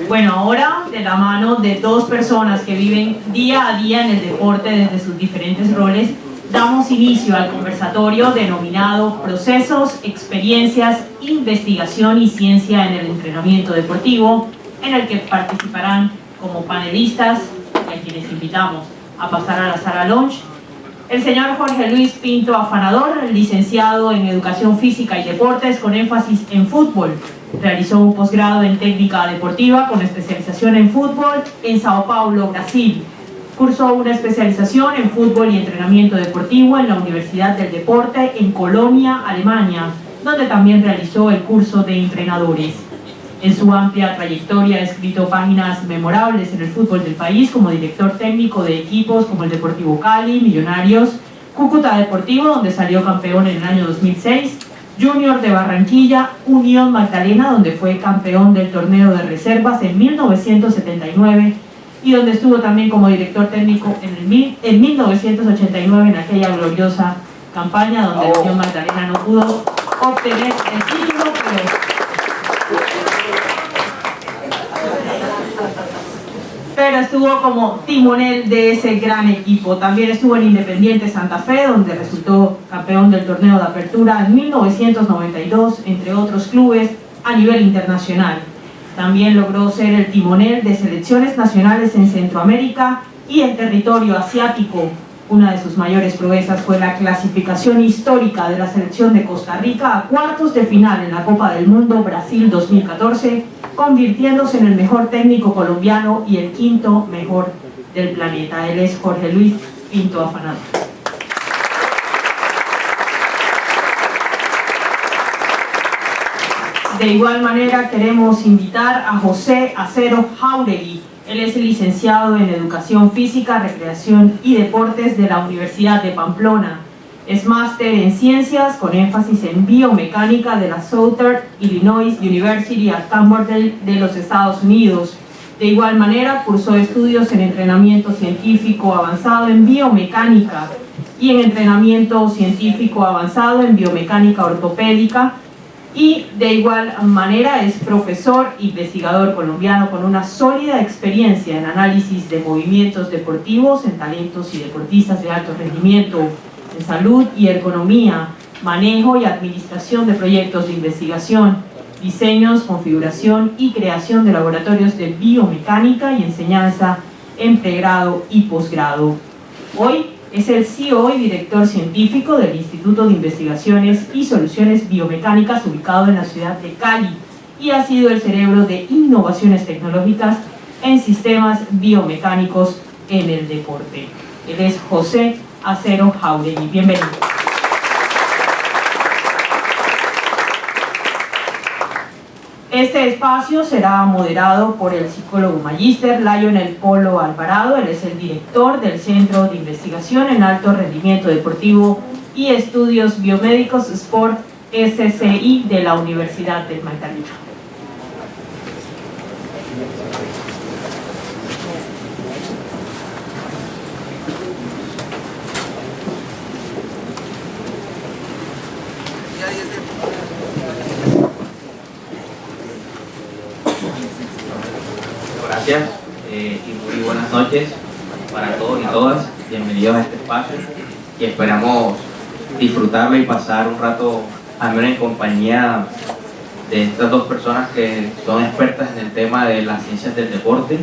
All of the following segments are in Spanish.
Bueno, ahora de la mano de dos personas que viven día a día en el deporte desde sus diferentes roles, damos inicio al conversatorio denominado Procesos, Experiencias, Investigación y Ciencia en el Entrenamiento Deportivo, en el que participarán como panelistas, y a quienes invitamos a pasar a la sala lunch, el señor Jorge Luis Pinto Afanador, licenciado en Educación Física y Deportes con énfasis en fútbol. Realizó un posgrado en técnica deportiva con especialización en fútbol en Sao Paulo, Brasil. Cursó una especialización en fútbol y entrenamiento deportivo en la Universidad del Deporte en Colonia, Alemania, donde también realizó el curso de entrenadores. En su amplia trayectoria ha escrito páginas memorables en el fútbol del país como director técnico de equipos como el Deportivo Cali, Millonarios, Cúcuta Deportivo, donde salió campeón en el año 2006, Junior de Barranquilla, Unión Magdalena, donde fue campeón del torneo de reservas en 1979 y donde estuvo también como director técnico en 1989 en aquella gloriosa campaña donde el Unión Magdalena no pudo obtener el título, pero estuvo como timonel de ese gran equipo. También estuvo en Independiente Santa Fe, donde resultó campeón del torneo de apertura en 1992, entre otros clubes a nivel internacional. También logró ser el timonel de selecciones nacionales en Centroamérica y en territorio asiático. Una de sus mayores proezas fue la clasificación histórica de la selección de Costa Rica a cuartos de final en la Copa del Mundo Brasil 2014, convirtiéndose en el mejor técnico colombiano y el quinto mejor del planeta. Él es Jorge Luis Pinto Afanador. De igual manera queremos invitar a José Acero Jauregui. Él es licenciado en Educación Física, Recreación y Deportes de la Universidad de Pamplona. Es máster en Ciencias con énfasis en Biomecánica de la Southern Illinois University at Cambridge de los Estados Unidos. De igual manera, cursó estudios en entrenamiento científico avanzado en biomecánica y en entrenamiento científico avanzado en biomecánica ortopédica. Y de igual manera es profesor investigador colombiano con una sólida experiencia en análisis de movimientos deportivos en talentos y deportistas de alto rendimiento, en salud y ergonomía, manejo y administración de proyectos de investigación, diseños, configuración y creación de laboratorios de biomecánica y enseñanza en pregrado y posgrado. Hoy es el CEO y director científico del Instituto de Investigaciones y Soluciones Biomecánicas ubicado en la ciudad de Cali y ha sido el cerebro de innovaciones tecnológicas en sistemas biomecánicos en el deporte. Él es José Acero Jauregui. Bienvenido. Este espacio será moderado por el psicólogo magíster Lionel Polo Alvarado. Él es el director del Centro de Investigación en Alto Rendimiento Deportivo y Estudios Biomédicos Sport SCI de la Universidad del Magdalena. Gracias y muy buenas noches para todos y todas. Bienvenidos a este espacio y esperamos disfrutarlo y pasar un rato al menos en compañía de estas dos personas que son expertas en el tema de las ciencias del deporte,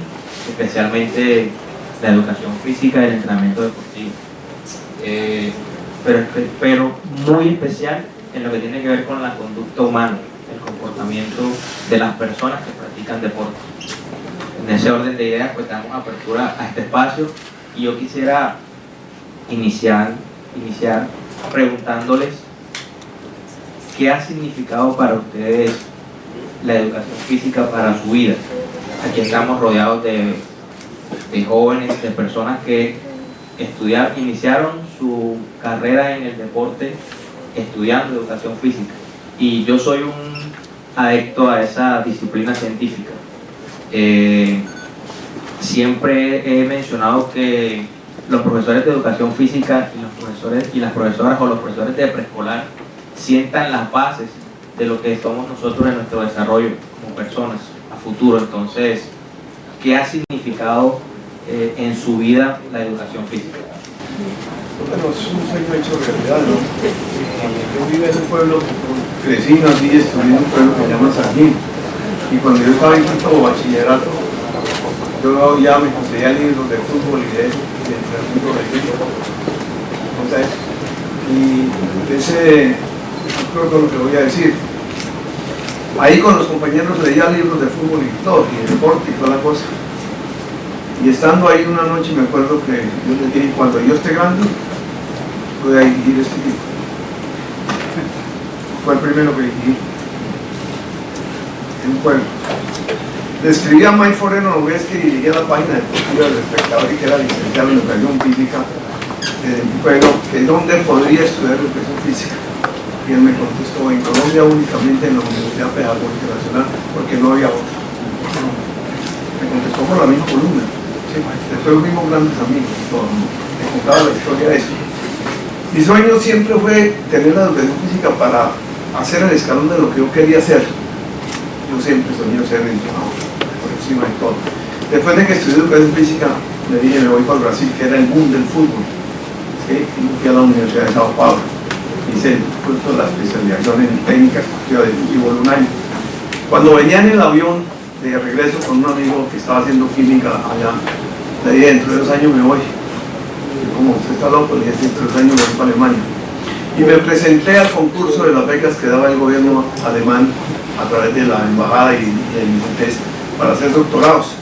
especialmente la educación física y el entrenamiento deportivo, pero muy especial en lo que tiene que ver con la conducta humana, el comportamiento de las personas que practican deporte. En ese orden de ideas, pues damos apertura a este espacio y yo quisiera iniciar preguntándoles qué ha significado para ustedes la educación física para su vida. Aquí estamos rodeados de jóvenes, de personas que iniciaron su carrera en el deporte estudiando educación física y yo soy un adepto a esa disciplina científica. Siempre he mencionado que los profesores de educación física y los profesores y las profesoras o los profesores de preescolar sientan las bases de lo que somos nosotros en nuestro desarrollo como personas a futuro. Entonces, ¿qué ha significado en su vida la educación física? Bueno, es un sueño hecho realidad, ¿no? Yo vivo en un pueblo, crecí, nací y estudié en un pueblo que se llama San Gil. Y cuando yo estaba en quinto bachillerato, yo ya me conseguía libros de fútbol y de entrenamiento de equipo. Entonces, y ese, yo creo que lo que voy a decir, ahí con los compañeros leía libros de fútbol y todo, y de deporte y toda la cosa. Y estando ahí una noche me acuerdo que yo le dije, cuando yo esté grande, voy a dirigir este equipo. Fue el primero que dirigí en un pueblo. Le escribí a Mike Forero Nogués, que dirigía la página deportiva del Espectador y que era licenciado en educación física de un pueblo, que dónde podría estudiar educación física. Y él me contestó, en Colombia únicamente en la Universidad Pedagógica Nacional, porque no había otra. Me contestó por la misma columna. Sí, después fuimos grandes amigos, todo, ¿no? Me contaba la historia de eso. Mi sueño siempre fue tener la educación física para hacer el escalón de lo que yo quería hacer. Yo siempre soñé ser entrenador, por encima de todo. Después de que estudié educación física, me dije, me voy para el Brasil, que era el boom del fútbol. ¿Sí? Y fui a la Universidad de Sao Paulo. Hice el curso de la especialización en técnica deportiva de fútbol un año. Cuando venía en el avión de regreso con un amigo que estaba haciendo química allá, le dije, dentro de 2 años me voy. Y como usted está loco, le dije, dentro de 2 años me voy para Alemania. Y me presenté al concurso de las becas que daba el gobierno alemán a través de la embajada y el ICETES para hacer doctorados.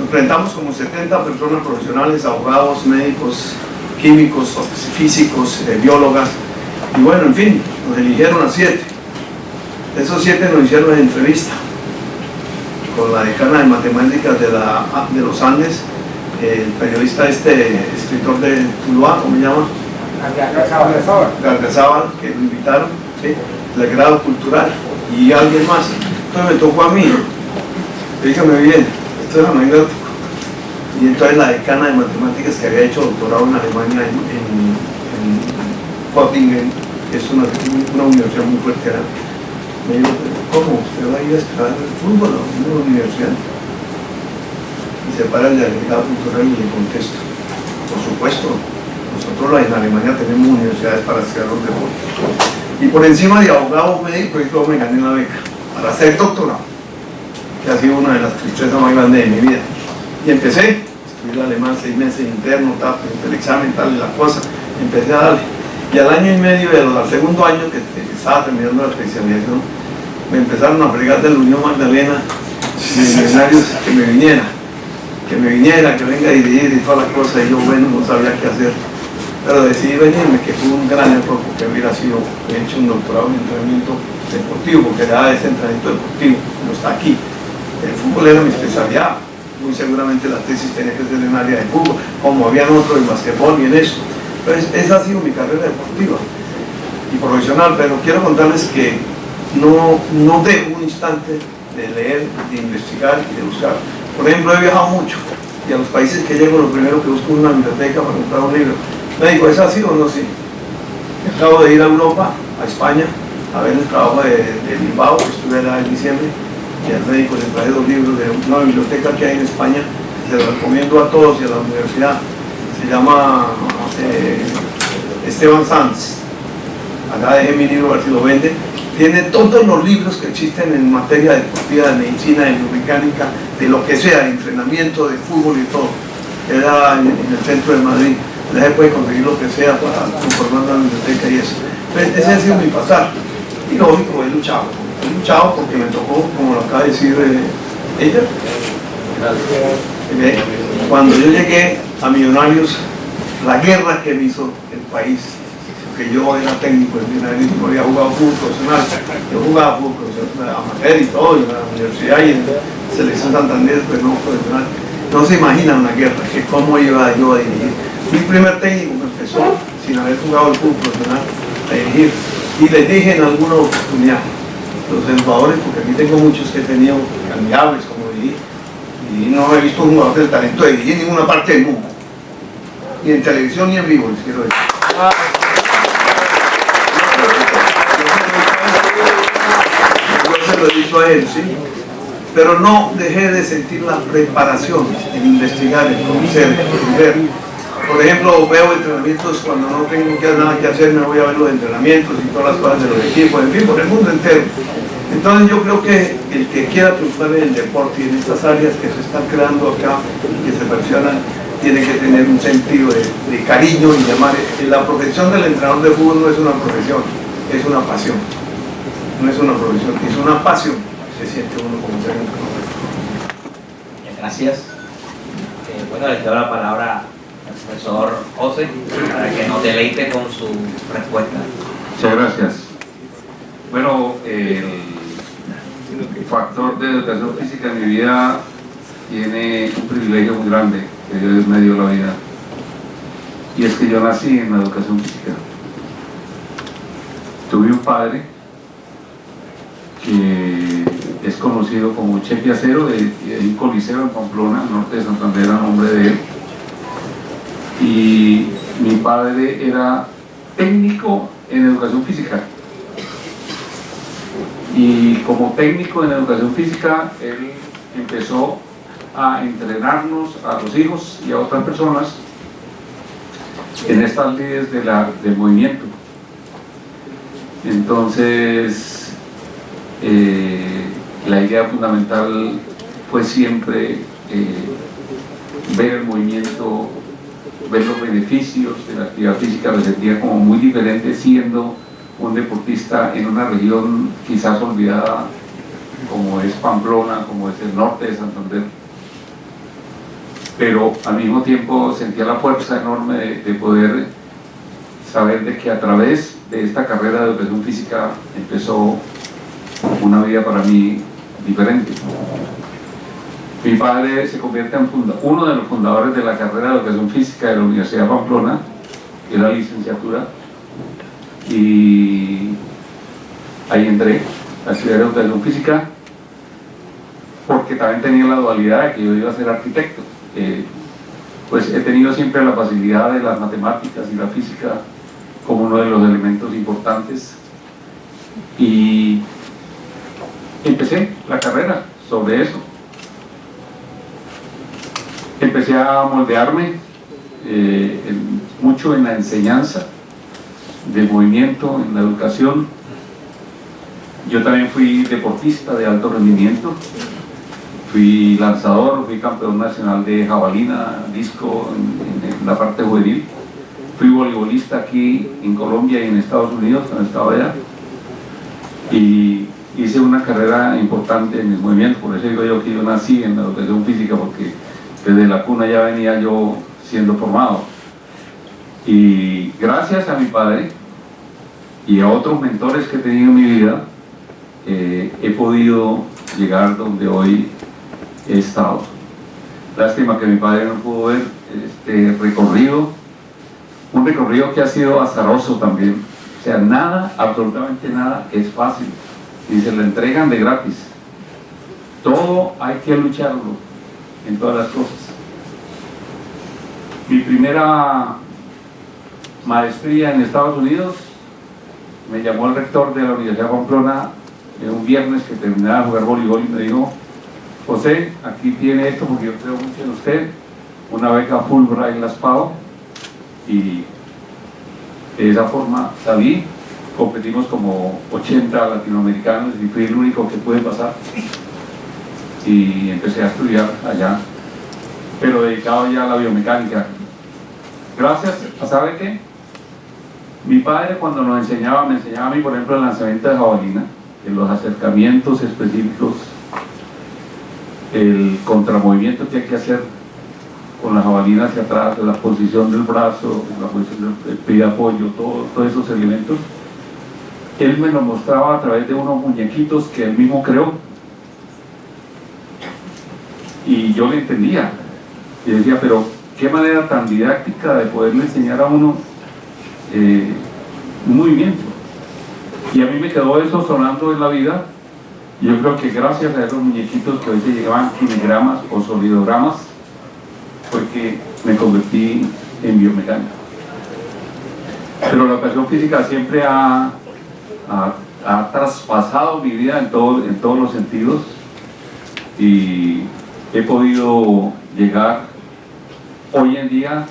Nos presentamos como 70 personas profesionales, abogados, médicos, químicos, físicos, biólogas. Y bueno, en fin, nos eligieron a 7. De esos 7 nos hicieron la entrevista con la decana de matemáticas de los Andes, el periodista escritor de Tuluá, ¿cómo se llama? Gardiazabal, que lo invitaron, ¿sí? El grado cultural y alguien más. Entonces me tocó a mí. Dígame bien, esto era magnífico. Y entonces la decana de matemáticas que había hecho doctorado en Alemania en Göttingen, que es una universidad muy fuerte, me dijo, ¿cómo? ¿Usted va a ir a estudiar el fútbol a una universidad? Y se para el delegado cultural y le contesto, por supuesto, nosotros en Alemania tenemos universidades para estudiar los deportes. Y por encima de abogado médico, y todo me gané la beca para hacer doctorado, que ha sido una de las tristezas más grandes de mi vida. Y empecé, estudié el alemán 6 meses interno, el examen, tal y la cosa, empecé a darle. Y al año y medio, al segundo año que estaba terminando la especialización, me empezaron a fregar de la Unión Magdalena millonarios que me viniera, que venga a dirigir y toda la cosa, y yo, bueno, no sabía qué hacer. Pero decidí venirme, que fue un gran error, porque hubiera sido, he hecho un doctorado en entrenamiento deportivo, porque era ese entrenamiento deportivo, no está aquí. El fútbol era mi especialidad, muy seguramente la tesis tenía que ser en área de fútbol, como habían otros en basquetbol y en eso. Entonces, esa ha sido mi carrera deportiva y profesional, pero quiero contarles que no dejo un instante de leer, de investigar y de buscar. Por ejemplo, he viajado mucho y a los países que llego lo primero que busco es una biblioteca para comprar un libro. Me digo, ¿es así o no? Sí. Acabo de ir a Europa, a España, a ver el trabajo de Bilbao, que estuve allá en diciembre, y al médico le traje 2 libros de una biblioteca que hay en España, se los recomiendo a todos y a la universidad. Se llama Esteban Sanz. Acá dejé mi libro, a ver si lo vende. Tiene todos los libros que existen en materia deportiva, de medicina, de biomecánica, de lo que sea, de entrenamiento, de fútbol y todo. Queda en el centro de Madrid. Se puede conseguir lo que sea para conformar la biblioteca y eso. Entonces, ese ha sido mi pasar. Y lógico, he luchado porque me tocó, como lo acaba de decir ella. Cuando yo llegué a Millonarios, la guerra que me hizo el país, que yo era técnico de Millonarios, no había jugado fútbol profesional, yo jugaba fútbol profesional, amateur y todo, en la universidad y en Selección Santander, pero no profesional. No se imaginan la guerra, que cómo iba yo a dirigir. Fui el primer técnico que empezó, sin haber jugado el fútbol profesional, a dirigir. Y les dije en alguna oportunidad, los jugadores, porque aquí tengo muchos que he tenido cambiables como dirigir, y no he visto un jugador del talento de dirigir en ninguna parte del mundo, ni en televisión ni en vivo, les quiero decir. Yo se lo he dicho a él, ¿sí? pero no dejé de sentir la preparación en investigar, en conocer, en ver. Por ejemplo, veo entrenamientos cuando no tengo nada que hacer, me voy a ver los entrenamientos y todas las cosas de los equipos, en fin, por el mundo entero. Entonces yo creo que el que quiera triunfar en el deporte y en estas áreas que se están creando acá y que se mencionan, tiene que tener un sentido de cariño y llamar. La profesión del entrenador de fútbol no es una profesión, es una pasión. No es una profesión, es una pasión. Se siente uno como ser entrenador. Gracias. Bueno, les doy la palabra al profesor José para que nos deleite con su respuesta. Muchas gracias. Bueno, el factor de educación física en mi vida tiene un privilegio muy grande que Dios me dio la vida, y es que yo nací en la educación física. Tuve un padre que es conocido como Chepi Acero, de un coliseo en Pamplona, norte de Santander, a nombre de él, y mi padre era técnico en educación física. Y como técnico en educación física, él empezó a entrenarnos a los hijos y a otras personas en estas líneas del movimiento. Entonces, la idea fundamental fue siempre ver el movimiento, ver los beneficios de la actividad física. Lo sentía como muy diferente siendo un deportista en una región quizás olvidada como es Pamplona, como es el norte de Santander, pero al mismo tiempo sentía la fuerza enorme de poder saber de que a través de esta carrera de educación física empezó una vida para mí diferente. Mi padre se convierte en uno de los fundadores de la carrera de educación física de la Universidad de Pamplona, que era licenciatura, y ahí entré a estudiar educación física porque también tenía la dualidad de que yo iba a ser arquitecto. Pues he tenido siempre la facilidad de las matemáticas y la física como uno de los elementos importantes, y empecé la carrera sobre eso. Empecé a moldearme mucho en la enseñanza de movimiento, en la educación. Yo también fui deportista de alto rendimiento, fui lanzador, fui campeón nacional de jabalina, disco en la parte juvenil, fui voleibolista aquí en Colombia y en Estados Unidos cuando estaba allá, y hice una carrera importante en el movimiento. Por eso digo yo que yo nací en la educación física, porque desde la cuna ya venía yo siendo formado. Y gracias a mi padre y a otros mentores que he tenido en mi vida, he podido llegar donde hoy he estado. Lástima que mi padre no pudo ver este recorrido, un recorrido que ha sido azaroso también. O sea, nada, absolutamente nada es fácil, y se lo entregan de gratis. Todo hay que lucharlo en todas las cosas. Mi primera maestría en Estados Unidos, me llamó el rector de la Universidad de Pamplona un viernes que terminaba de jugar voleibol y me dijo: José, aquí tiene esto porque yo creo mucho en usted, una beca Fulbright en Las PAO, y de esa forma salí. Competimos como 80 latinoamericanos y fui el único que pude pasar, y empecé a estudiar allá, pero dedicado ya a la biomecánica. Gracias a, ¿sabe qué? Mi padre, cuando nos enseñaba, me enseñaba a mí, por ejemplo, el lanzamiento de jabalina, en los acercamientos específicos, el contramovimiento que hay que hacer con la jabalina hacia atrás, la posición del brazo, la posición del pie de apoyo, todos esos elementos. Él me lo mostraba a través de unos muñequitos que él mismo creó, y yo le entendía y decía: pero qué manera tan didáctica de poderle enseñar a uno un movimiento. Y a mí me quedó eso sonando en la vida, y yo creo que gracias a esos muñequitos que hoy se llaman kinegramas o solidogramas fue que me convertí en biomecánico. Pero la educación física siempre ha traspasado mi vida en todos los sentidos. y he podido llegar hoy en día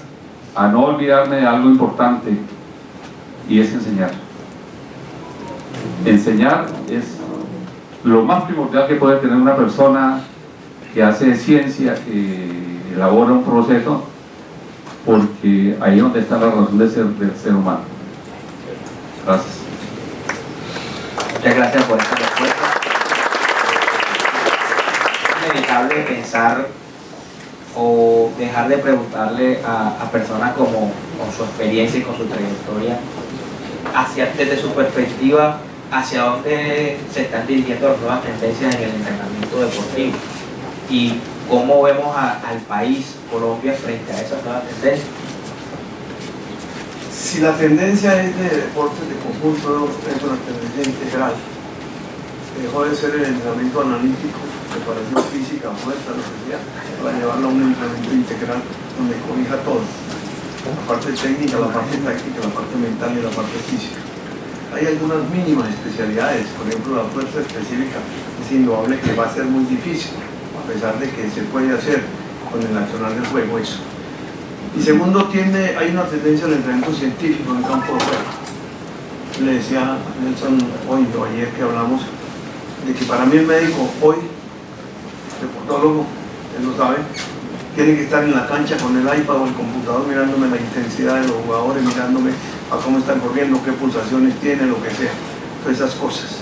a no olvidarme de algo importante, y es enseñar. Enseñar es lo más primordial que puede tener una persona que hace ciencia, que elabora un proceso, porque ahí es donde está la razón de ser del ser humano. Gracias. Muchas gracias por esta respuesta. Es inevitable pensar o dejar de preguntarle a personas como con su experiencia y con su trayectoria, desde su perspectiva, hacia dónde se están dirigiendo las nuevas tendencias en el entrenamiento deportivo y cómo vemos al país, Colombia, frente a esas nuevas tendencias. Si la tendencia es de deportes de conjunto, es una tendencia integral. Dejó de ser el entrenamiento analítico, preparación física, fuerza, lo que sea, para llevarlo a un entrenamiento integral donde cobija todo. La parte técnica, la parte táctica, la parte mental y la parte física. Hay algunas mínimas especialidades, por ejemplo la fuerza específica es indudable que va a ser muy difícil, a pesar de que se puede hacer con el accionar del juego eso. Y segundo, hay una tendencia al entrenamiento científico en el campo de juego. Le decía a Nelson hoy o ayer que hablamos de que para mí el médico hoy, deportólogo, él lo sabe, tiene que estar en la cancha con el iPad o el computador mirándome la intensidad de los jugadores, mirándome a cómo están corriendo, qué pulsaciones tienen, lo que sea, todas esas cosas,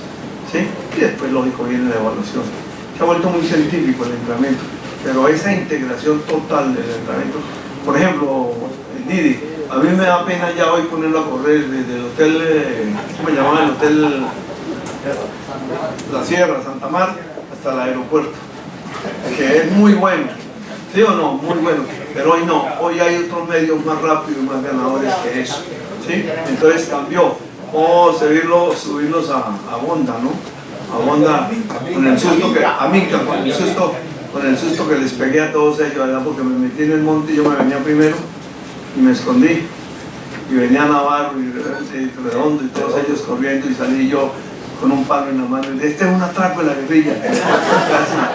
¿sí? Y después, lógico, viene la evaluación. Se ha vuelto muy científico el entrenamiento, pero esa integración total del entrenamiento, por ejemplo, Didi, a mí me da pena ya hoy ponerlo a correr desde el hotel, ¿cómo me llamaban? El hotel La Sierra, Santa Marta, hasta el aeropuerto, que es muy bueno, ¿sí o no? Muy bueno, pero hoy no, hoy hay otros medios más rápidos y más ganadores que eso, ¿sí? Entonces cambió, o subirlos a Honda, ¿no? A Honda, con el susto que, a Mica, con el susto que les pegué a todos ellos, ¿verdad? Porque me metí en el monte y yo me venía primero y me escondí, y venía Navarro y Redondo y todos ellos corriendo, y salí yo con un palo en la mano, y este es un atraco de la guerrilla,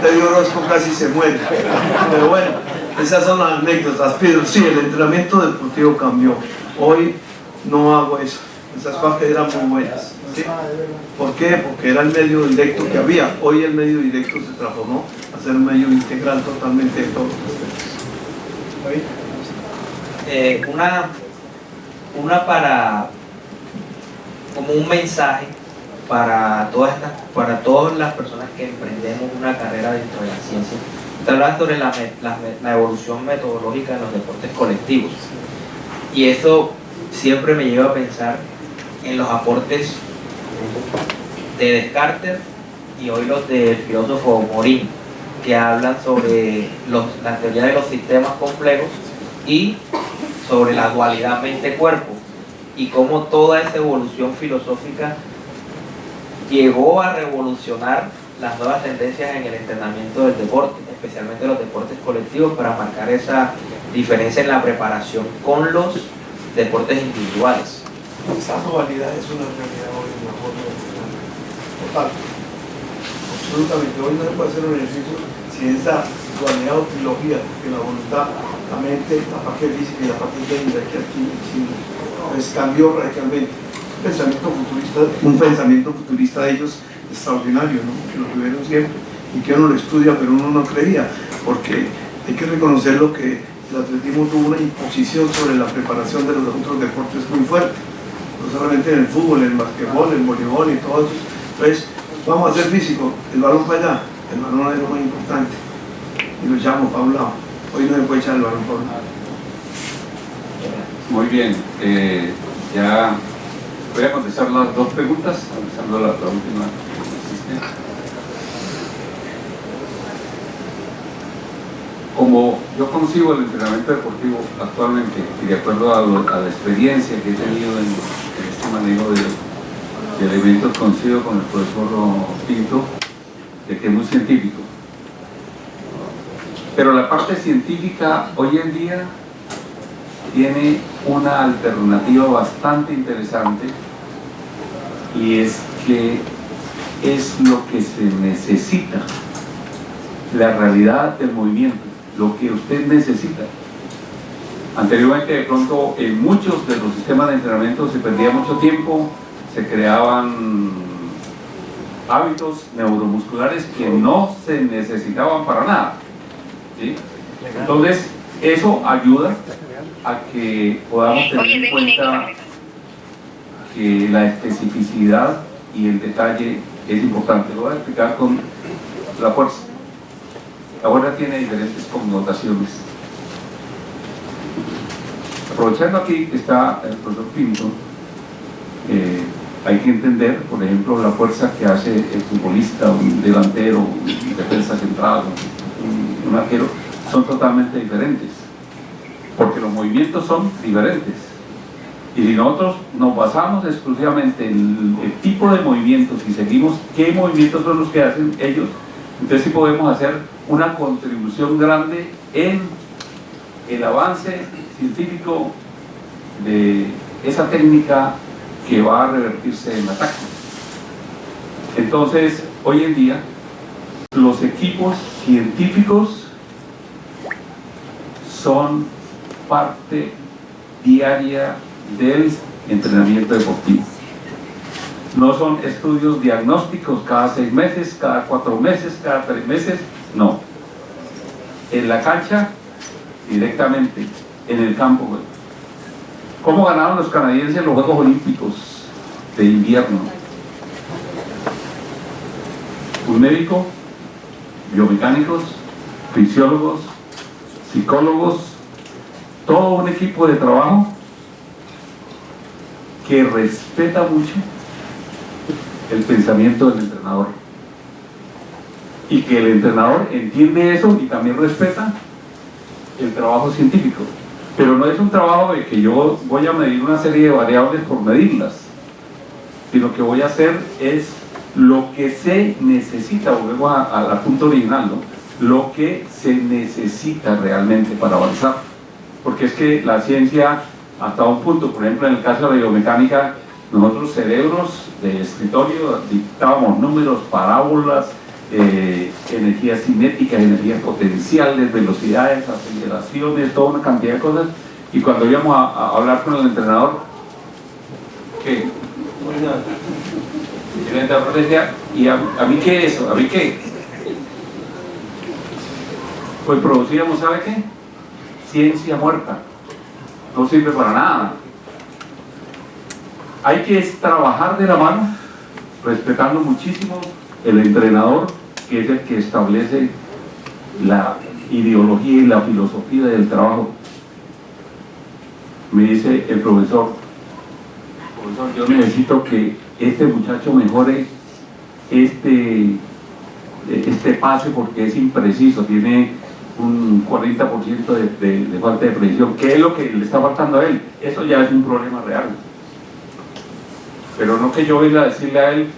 Tello Orozco casi se muere, pero bueno, esas son las anécdotas. Pero sí, el entrenamiento deportivo cambió, hoy no hago eso, esas cosas que eran muy buenas, ¿sí? ¿Por qué? Porque era el medio directo que había, hoy el medio directo se transformó a ser un medio integral totalmente de todos los aspectos. Como un mensaje para todas las personas que emprendemos una carrera dentro de la ciencia. Está hablando sobre la evolución metodológica de los deportes colectivos, y eso siempre me lleva a pensar en los aportes de Descartes y hoy los del filósofo Morin, que hablan sobre la teoría de los sistemas complejos y sobre la dualidad mente-cuerpo, y cómo toda esa evolución filosófica llegó a revolucionar las nuevas tendencias en el entrenamiento del deporte, especialmente los deportes colectivos, para marcar esa diferencia en la preparación con los deportes individuales. Esa dualidad es una realidad hoy en la forma de entrenar total, absolutamente. Hoy no se puede hacer un ejercicio sin esa dualidad o trilogía, porque la voluntad, la mente, la parte física y la parte técnica que aquí pues cambió radicalmente. Un pensamiento futurista de ellos extraordinario, ¿no? Que lo tuvieron siempre y que uno lo estudia pero uno no creía, porque hay que reconocer lo que el atletismo tuvo una imposición sobre la preparación de los otros deportes muy fuerte, no solamente en el fútbol, en el basquetbol, en el voleibol y todo eso. Entonces, vamos a hacer físico, el balón para allá, el balón es lo más importante y lo echamos para un lado. Hoy no se puede echar el balón para un lado. Muy bien, ya voy a contestar las dos preguntas, comenzando la última. Como yo concibo el entrenamiento deportivo actualmente, y de acuerdo a la experiencia que he tenido en este manejo de elementos, coincido con el profesor Pinto, de que es muy científico. Pero la parte científica hoy en día tiene una alternativa bastante interesante, y es que es lo que se necesita la realidad del movimiento, lo que usted necesita. Anteriormente, de pronto, en muchos de los sistemas de entrenamiento se perdía mucho tiempo, se creaban hábitos neuromusculares que no se necesitaban para nada, ¿sí? Entonces, eso ayuda a que podamos tener en cuenta que la especificidad y el detalle es importante. Lo voy a explicar con la fuerza. La fuerza tiene diferentes connotaciones. Aprovechando aquí que está el profesor Pinto, hay que entender, por ejemplo, la fuerza que hace el futbolista, un delantero, un defensa central, un arquero, son totalmente diferentes, porque los movimientos son diferentes. Y si nosotros nos basamos exclusivamente en el tipo de movimientos y seguimos qué movimientos son los que hacen ellos, entonces sí podemos hacer una contribución grande en el avance científico de esa técnica que va a revertirse en la táctica. Entonces, hoy en día, los equipos científicos son parte diaria del entrenamiento deportivo. No son estudios diagnósticos cada 6 meses, cada 4 meses, cada 3 meses, no. En la cancha, directamente, en el campo. ¿Cómo ganaron los canadienses los Juegos Olímpicos de invierno? Un médico, biomecánicos, fisiólogos, psicólogos, todo un equipo de trabajo que respeta mucho el pensamiento del entrenador y que el entrenador entiende eso y también respeta el trabajo científico, pero no es un trabajo de que yo voy a medir una serie de variables por medirlas, sino que voy a hacer es lo que se necesita. Volvemos al punto original, ¿no? Lo que se necesita realmente para avanzar, porque es que la ciencia hasta un punto, por ejemplo en el caso de la biomecánica, nosotros cerebros de escritorio dictábamos números, parábolas, energías cinéticas, energías potenciales, velocidades, aceleraciones, toda una cantidad de cosas, y cuando íbamos a hablar con el entrenador, ¿qué? Y el entrenador decía, ¿y a mí qué es eso? ¿A mí qué? Pues producíamos, ¿sabe qué? Ciencia muerta, no sirve para nada. Hay que trabajar de la mano, respetando muchísimo el entrenador, que es el que establece la ideología y la filosofía del trabajo. Me dice el profesor, yo necesito que este muchacho mejore este pase porque es impreciso, tiene un 40% de falta de precisión. ¿Qué es lo que le está faltando a él? Eso ya es un problema real. Pero no que yo venga a decirle a él,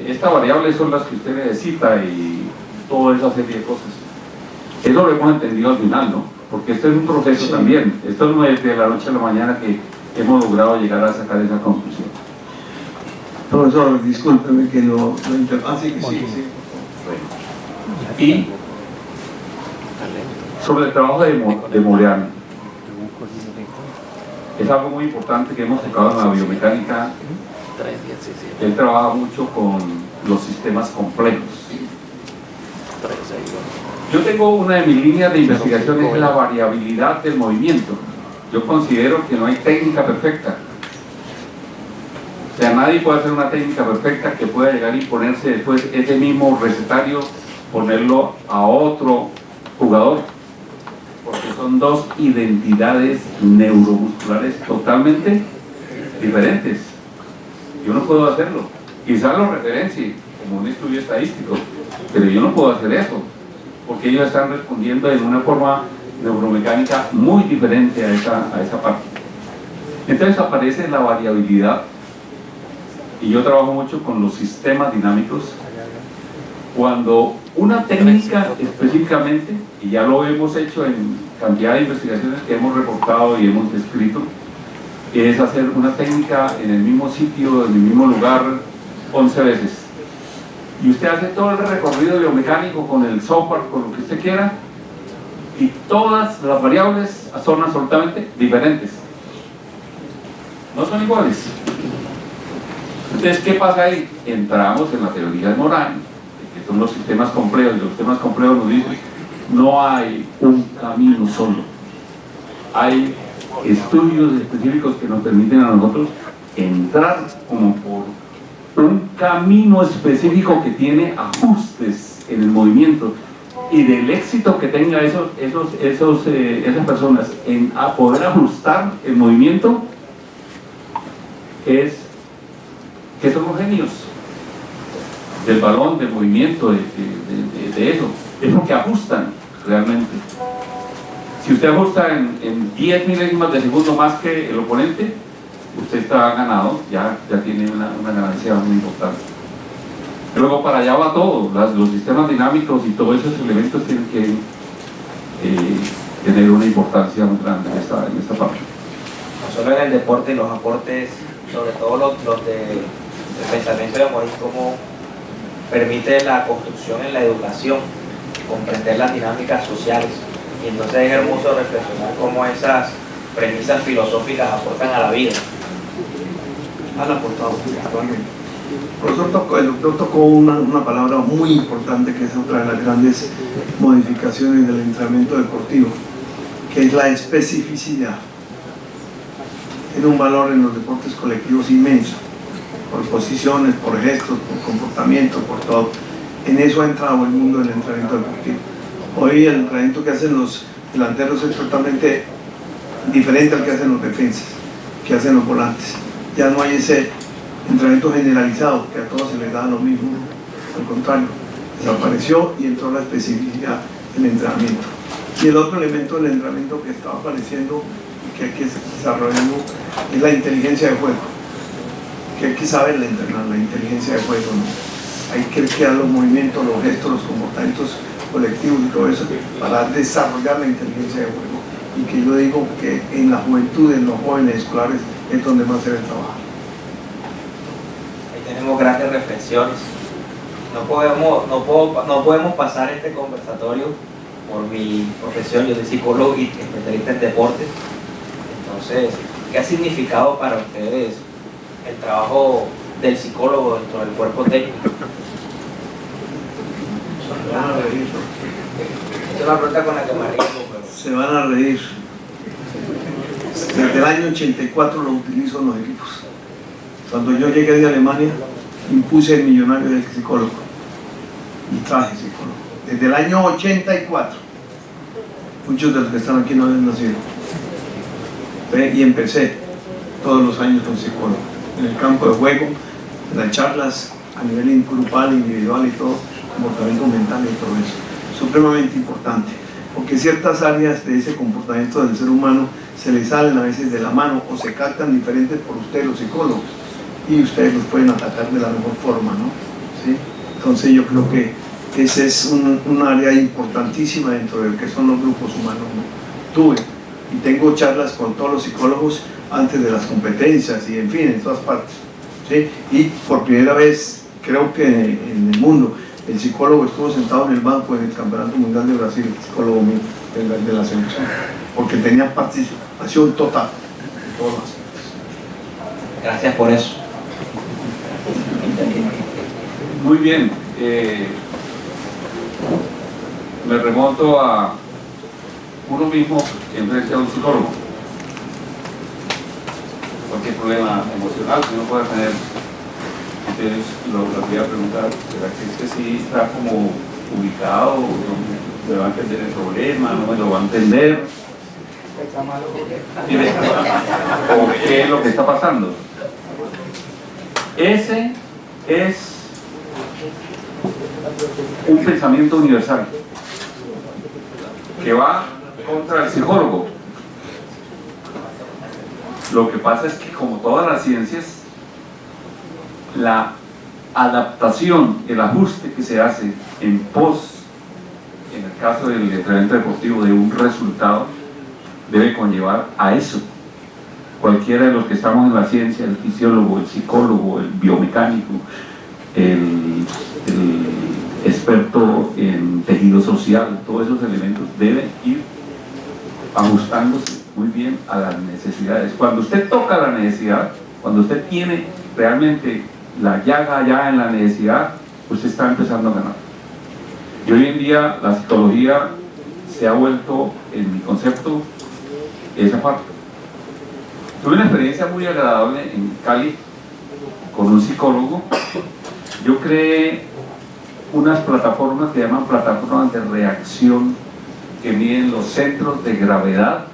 estas variables son las que usted necesita y toda esa serie de cosas. Eso lo hemos entendido al final, ¿no? Porque esto es un proceso también. Esto no es de la noche a la mañana que hemos logrado llegar a sacar esa conclusión. Profesor, discúlpeme que lo sí, que sí. Y sobre el trabajo de Moreani, es algo muy importante que hemos tocado en la biomecánica. Él trabaja mucho con los sistemas complejos. Yo tengo una de mis líneas de investigación, es la variabilidad del movimiento. Yo considero que no hay técnica perfecta. O sea, nadie puede hacer una técnica perfecta que pueda llegar y ponerse después ese mismo recetario, ponerlo a otro jugador, porque son dos identidades neuromusculares totalmente diferentes. Yo no puedo hacerlo. Quizás lo referencie como un estudio estadístico, pero yo no puedo hacer eso, porque ellos están respondiendo en una forma neuromecánica muy diferente a esa parte. Entonces aparece la variabilidad, y yo trabajo mucho con los sistemas dinámicos. Cuando una técnica específicamente, y ya lo hemos hecho en cantidad de investigaciones que hemos reportado y hemos descrito, es hacer una técnica en el mismo sitio, en el mismo lugar, 11 veces. y usted hace todo el recorrido biomecánico con el software, con lo que usted quiera, y todas las variables son absolutamente diferentes, no son iguales. Entonces, ¿qué pasa ahí? Entramos en la teoría de Morin, que son los sistemas complejos, y los sistemas complejos nos dicen, no hay un camino solo, hay estudios específicos que nos permiten a nosotros entrar como por un camino específico que tiene ajustes en el movimiento, y del éxito que tenga esas personas en poder ajustar el movimiento es que son los genios del balón, del movimiento, de eso. Es porque ajustan realmente. Si usted ajusta en 10 milésimas de segundo más que el oponente, usted está ganado, ya tiene una ganancia muy importante. Luego para allá va todo, los sistemas dinámicos y todos esos elementos tienen que tener una importancia muy grande en esta parte. No solo en el deporte, los aportes, sobre todo los de pensamiento de Morin, cómo permite la construcción en la educación, comprender las dinámicas sociales, y entonces es hermoso reflexionar cómo esas premisas filosóficas aportan a la vida. Han aportado actualmente. El doctor tocó una palabra muy importante, que es otra de las grandes modificaciones del entrenamiento deportivo, que es la especificidad. Tiene un valor en los deportes colectivos inmenso, por posiciones, por gestos, por comportamiento, por todo. En eso ha entrado el mundo del entrenamiento deportivo. Hoy el entrenamiento que hacen los delanteros es totalmente diferente al que hacen los defensas, que hacen los volantes. Ya no hay ese entrenamiento generalizado, que a todos se les da lo mismo. Al contrario, desapareció y entró la especificidad del entrenamiento. Y el otro elemento del entrenamiento que estaba apareciendo y que hay que desarrollarlo es la inteligencia de juego, que hay que saberla entrenar, la inteligencia de juego, ¿no? Hay que crear los movimientos, los gestos, los comportamientos colectivos y todo eso para desarrollar la inteligencia de juego. Y que yo digo que en la juventud, en los jóvenes escolares, es donde más se debe trabajar. Ahí tenemos grandes reflexiones. No podemos pasar este conversatorio por mi profesión. Yo soy psicólogo y especialista en deportes. Entonces, ¿qué ha significado para ustedes el trabajo del psicólogo dentro del cuerpo técnico? Se van a reír. Es una pregunta con la que me arriesgo, pero... Se van a reír. Desde el año 84 lo utilizo en los equipos. Cuando yo llegué de Alemania, impuse el millonario del psicólogo y traje psicólogo. Desde el año 84, muchos de los que están aquí no habían nacido. Y empecé todos los años con psicólogo, en el campo de juego, en las charlas a nivel grupal, individual y todo, comportamiento mental y todo eso. Supremamente importante, porque ciertas áreas de ese comportamiento del ser humano se le salen a veces de la mano o se captan diferentes por ustedes los psicólogos, y ustedes los pueden atacar de la mejor forma, ¿no? ¿Sí? Entonces yo creo que ese es un área importantísima dentro de lo que son los grupos humanos, ¿no? Tuve y tengo charlas con todos los psicólogos antes de las competencias y en fin, en todas partes, ¿sí? Y por primera vez, creo que en el mundo, el psicólogo estuvo sentado en el banco en el Campeonato Mundial de Brasil, el psicólogo mío, de la selección, porque tenía participación total en todos los aspectos. Gracias por eso. Muy bien. Me remonto a uno mismo en frente a un psicólogo. Cualquier problema emocional que uno pueda tener. Entonces lo voy a preguntar, ¿será que este sí está como ubicado? ¿Me va a entender el problema? ¿No me lo va a entender? ¿O qué es lo que está pasando? Ese es un pensamiento universal que va contra el psicólogo. Lo que pasa es que, como todas las ciencias, la adaptación, el ajuste que se hace en el caso del entrenamiento deportivo, de un resultado, debe conllevar a eso. Cualquiera de los que estamos en la ciencia, el fisiólogo, el psicólogo, el biomecánico, el experto en tejido social, todos esos elementos deben ir ajustándose muy bien a las necesidades. Cuando usted toca la necesidad, cuando usted tiene realmente la llaga allá en la necesidad, usted está empezando a ganar. Y hoy en día la psicología se ha vuelto, en mi concepto, esa parte. Tuve una experiencia muy agradable en Cali con un psicólogo. Yo creé unas plataformas que llaman plataformas de reacción, que miden los centros de gravedad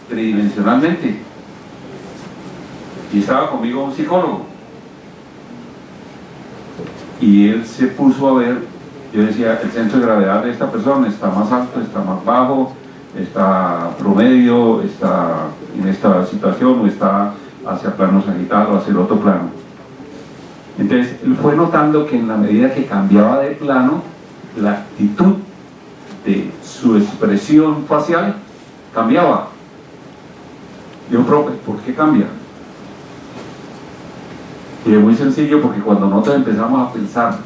tridimensionalmente. Y estaba conmigo un psicólogo. Y él se puso a ver, yo decía, el centro de gravedad de esta persona está más alto, está más bajo, está promedio, está en esta situación o está hacia plano sagital o hacia el otro plano. Entonces él fue notando que en la medida que cambiaba de plano, la actitud de su expresión facial cambiaba. Digo, profe, ¿por qué cambia? Y es muy sencillo, porque cuando nosotros empezamos a pensar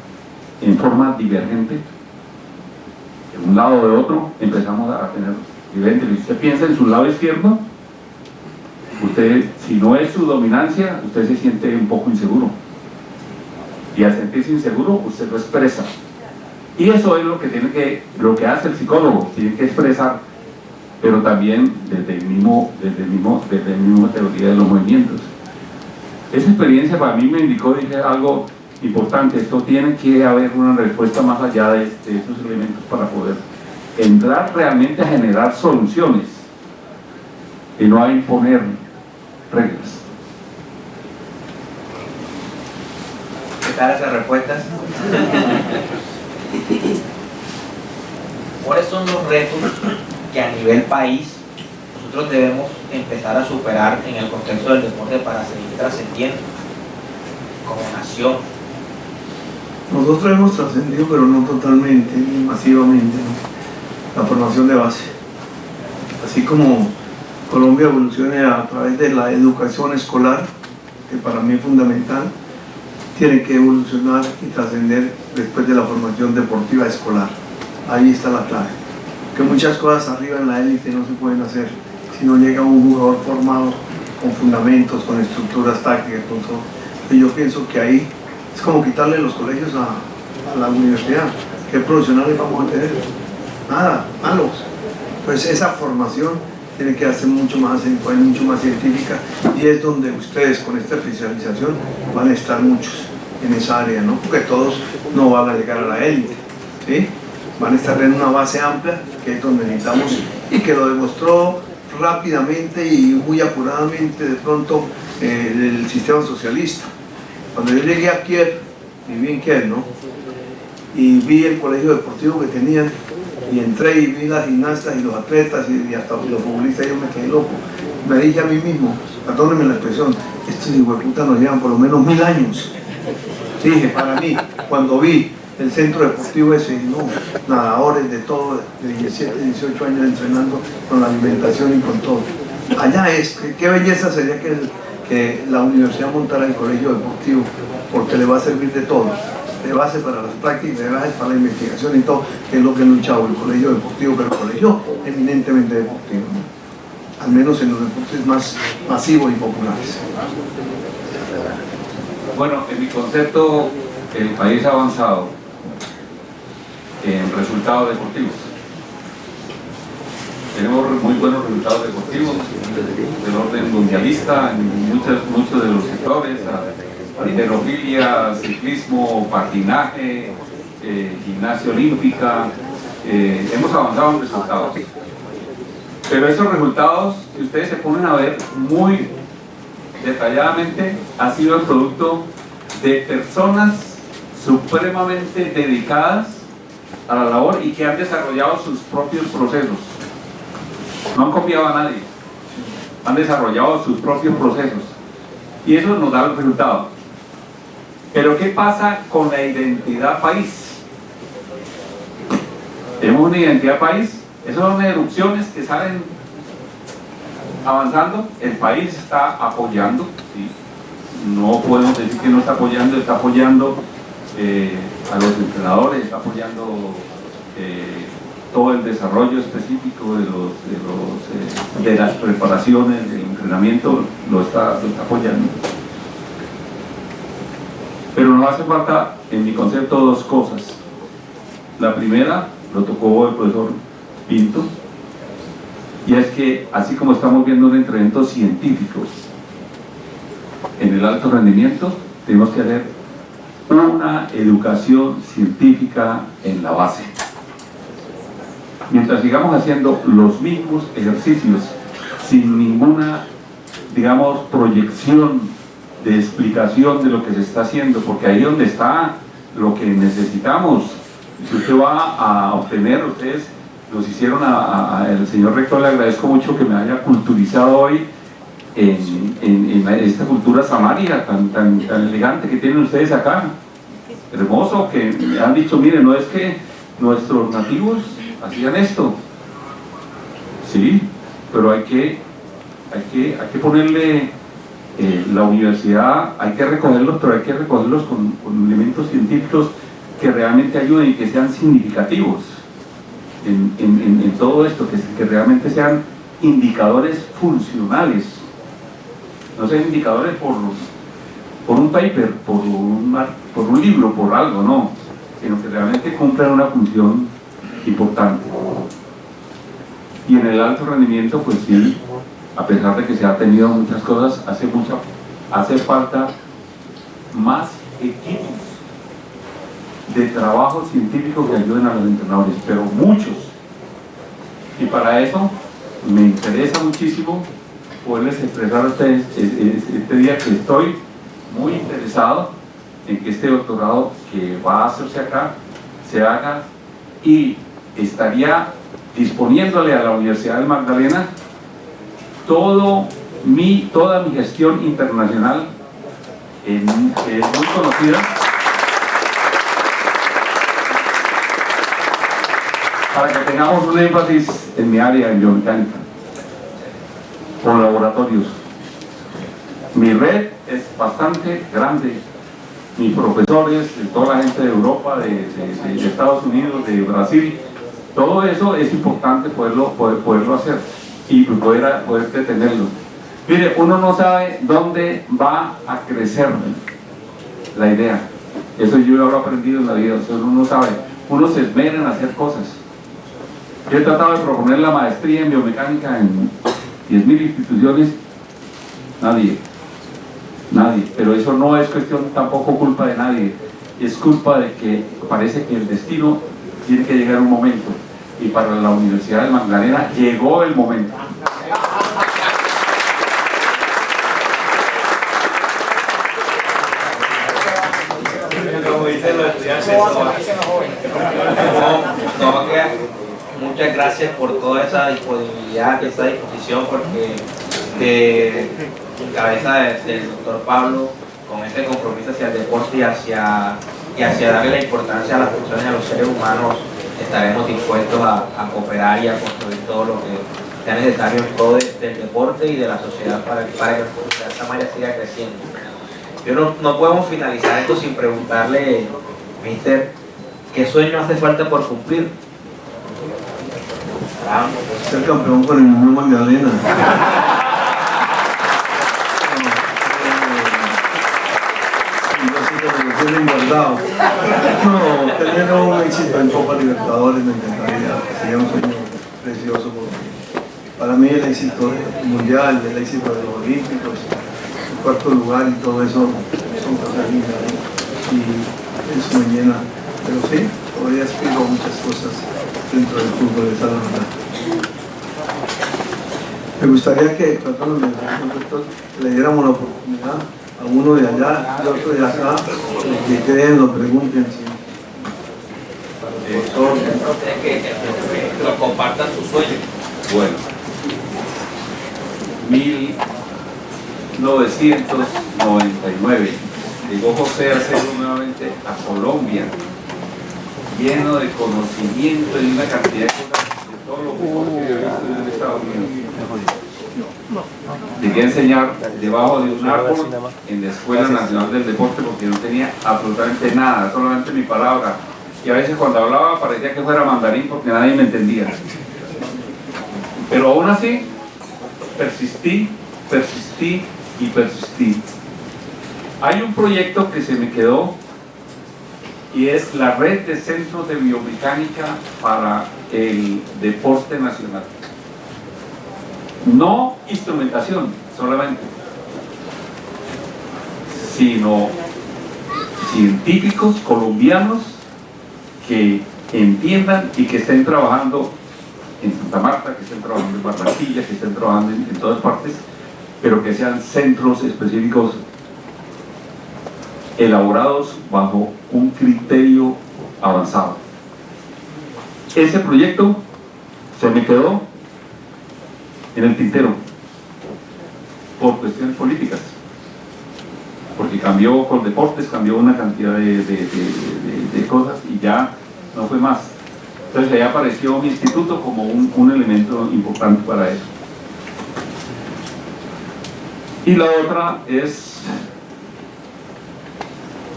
en forma divergente, de un lado o de otro, empezamos a tener divergente. Si usted piensa en su lado izquierdo, usted, si no es su dominancia, usted se siente un poco inseguro. Y al sentirse inseguro, usted lo expresa. Y eso es lo que hace el psicólogo, tiene que expresar, pero también desde el mismo teoría de los movimientos. Esa experiencia para mí me indicó, dije, algo importante. Esto tiene que haber una respuesta más allá de estos elementos para poder entrar realmente a generar soluciones y no a imponer reglas. ¿Qué tal esas respuestas? ¿Cuáles son los retos que a nivel país nosotros debemos empezar a superar en el contexto del deporte para seguir trascendiendo como nación? Nosotros hemos trascendido, pero no totalmente, ni masivamente, ¿no? La formación de base. Así como Colombia evolucione a través de la educación escolar, que para mí es fundamental, tiene que evolucionar y trascender después de la formación deportiva escolar. Ahí está la clave. Que muchas cosas arriba en la élite no se pueden hacer si no llega un jugador formado con fundamentos, con estructuras tácticas, con todo. Y yo pienso que ahí es como quitarle los colegios a la universidad. ¿Qué profesionales vamos a tener? Nada, malos. Pues esa formación tiene que hacer mucho más científica, y es donde ustedes con esta especialización van a estar muchos en esa área, ¿no? Porque todos no van a llegar a la élite, ¿sí? Van a estar en una base amplia, que es donde necesitamos, y que lo demostró rápidamente y muy apuradamente de pronto el sistema socialista. Cuando yo llegué a Kiev, viví en Kiev, ¿no? Y vi el colegio deportivo que tenían, y entré y vi las gimnastas y los atletas y hasta los futbolistas, y yo me quedé loco. Me dije a mí mismo, perdónenme la expresión, estos hijueputas nos llevan por lo menos 1000 años. Dije, para mí, cuando vi el centro deportivo ese, no, nadadores de todo, de 17, 18 años entrenando con la alimentación y con todo. Allá es, qué belleza sería que la universidad montara el colegio deportivo, porque le va a servir de todo, de base para las prácticas, de base para la investigación y todo, que es lo que he luchado, el colegio deportivo, pero el colegio eminentemente deportivo, ¿no? Al menos en los deportes más masivos y populares. Bueno, en mi concepto, el país ha avanzado en resultados deportivos. Tenemos muy buenos resultados deportivos del orden mundialista en muchos de los sectores: halterofilia, ciclismo, patinaje, gimnasia olímpica. Hemos avanzado en resultados. Pero esos resultados, si ustedes se ponen a ver muy detalladamente, ha sido el producto de personas supremamente dedicadas a la labor y que han desarrollado sus propios procesos. No han copiado a nadie, han desarrollado sus propios procesos, y eso nos da el resultado. Pero ¿qué pasa con la identidad país? Tenemos una identidad país. Esas son erupciones que salen avanzando. El país está apoyando, ¿sí? No podemos decir que no está apoyando, a los entrenadores, está apoyando todo el desarrollo específico de las preparaciones, del entrenamiento, lo está apoyando. Pero nos hace falta, en mi concepto, dos cosas. La primera, lo tocó el profesor Pinto, y es que, así como estamos viendo un entrenamiento científico en el alto rendimiento, tenemos que hacer una educación científica en la base. Mientras sigamos haciendo los mismos ejercicios sin ninguna, digamos, proyección de explicación de lo que se está haciendo, porque ahí es donde está lo que necesitamos. Si usted va a obtener, ustedes nos hicieron el señor rector, le agradezco mucho que me haya culturizado hoy en esta cultura samaria tan elegante que tienen ustedes acá. Hermoso, que me han dicho, miren, no es que nuestros nativos hacían esto, sí, pero hay que ponerle la universidad, hay que recogerlos, pero hay que recogerlos con elementos científicos que realmente ayuden y que sean significativos en todo esto, que realmente sean indicadores funcionales, no sean indicadores por un paper, por un libro, por algo, no, sino que realmente cumplan una función importante. Y en el alto rendimiento, pues sí, a pesar de que se ha tenido muchas cosas, hace falta más equipos de trabajo científico que ayuden a los entrenadores, pero muchos. Y para eso me interesa muchísimo poderles expresar a ustedes este día que estoy muy interesado en que este doctorado que va a hacerse acá se haga, y estaría disponiéndole a la Universidad del Magdalena toda mi gestión internacional, que es muy conocida, para que tengamos un énfasis en mi área en biomecánica, con laboratorios. Mi red es bastante grande, mis profesores, de toda la gente de Europa, de Estados Unidos, de Brasil, todo eso es importante poderlo hacer y poder detenerlo. Mire, uno no sabe dónde va a crecer la idea. Eso yo lo he aprendido en la vida. O sea, uno no sabe, uno se esmera en hacer cosas. Yo he tratado de proponer la maestría en biomecánica en 10.000 instituciones, nadie, pero eso no es cuestión tampoco culpa de nadie, es culpa de que parece que el destino tiene que llegar un momento, y para la Universidad del Magdalena llegó el momento. Muchas gracias por toda esa disponibilidad, esa disposición, porque en cabeza del doctor Pablo, con este compromiso hacia el deporte y hacia darle la importancia a las personas y a los seres humanos, estaremos dispuestos a cooperar y a construir todo lo que sea necesario en pro del deporte y de la sociedad para que la sociedad samaria siga creciendo. No podemos finalizar esto sin preguntarle, mister, ¿qué sueño hace falta por cumplir? Ser campeón con el mismo Magdalena. No, tener un éxito en Copa Libertadores me encantaría, sería un sueño precioso para mí. El éxito mundial, el éxito de los Olímpicos, el cuarto lugar y todo eso son cosas lindas, y eso me llena. Pero sí, todavía aspiro a muchas cosas dentro del fútbol, esa es la verdad. Me gustaría que, le diéramos la oportunidad a uno de allá y otro de acá, que creen, lo pregunten. ¿Sí? Que lo compartan sus sueños. Bueno, 1999 llegó José Acero nuevamente a Colombia, lleno de conocimiento y una cantidad de cosas, de todo lo mejor que había visto en Estados Unidos. llegué a enseñar debajo de un árbol en la Escuela Nacional del Deporte porque no tenía absolutamente nada, solamente mi palabra. Y a veces cuando hablaba parecía que fuera mandarín porque nadie me entendía. Pero aún así, persistí y persistí. Hay un proyecto que se me quedó y es la red de centros de biomecánica para el deporte nacional. No instrumentación solamente, sino científicos colombianos que entiendan y que estén trabajando en Santa Marta, que estén trabajando en Barranquilla, que estén trabajando en todas partes, pero que sean centros específicos elaborados bajo un criterio avanzado. Ese proyecto se me quedó en el tintero por cuestiones políticas, porque cambió con deportes, cambió una cantidad de cosas y ya no fue más. Entonces ahí apareció mi instituto como un elemento importante para eso. Y la otra es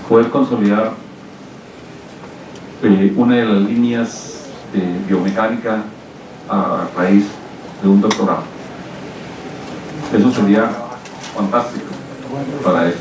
poder consolidar una de las líneas de biomecánica a raíz de un doctorado. Eso sería fantástico para eso.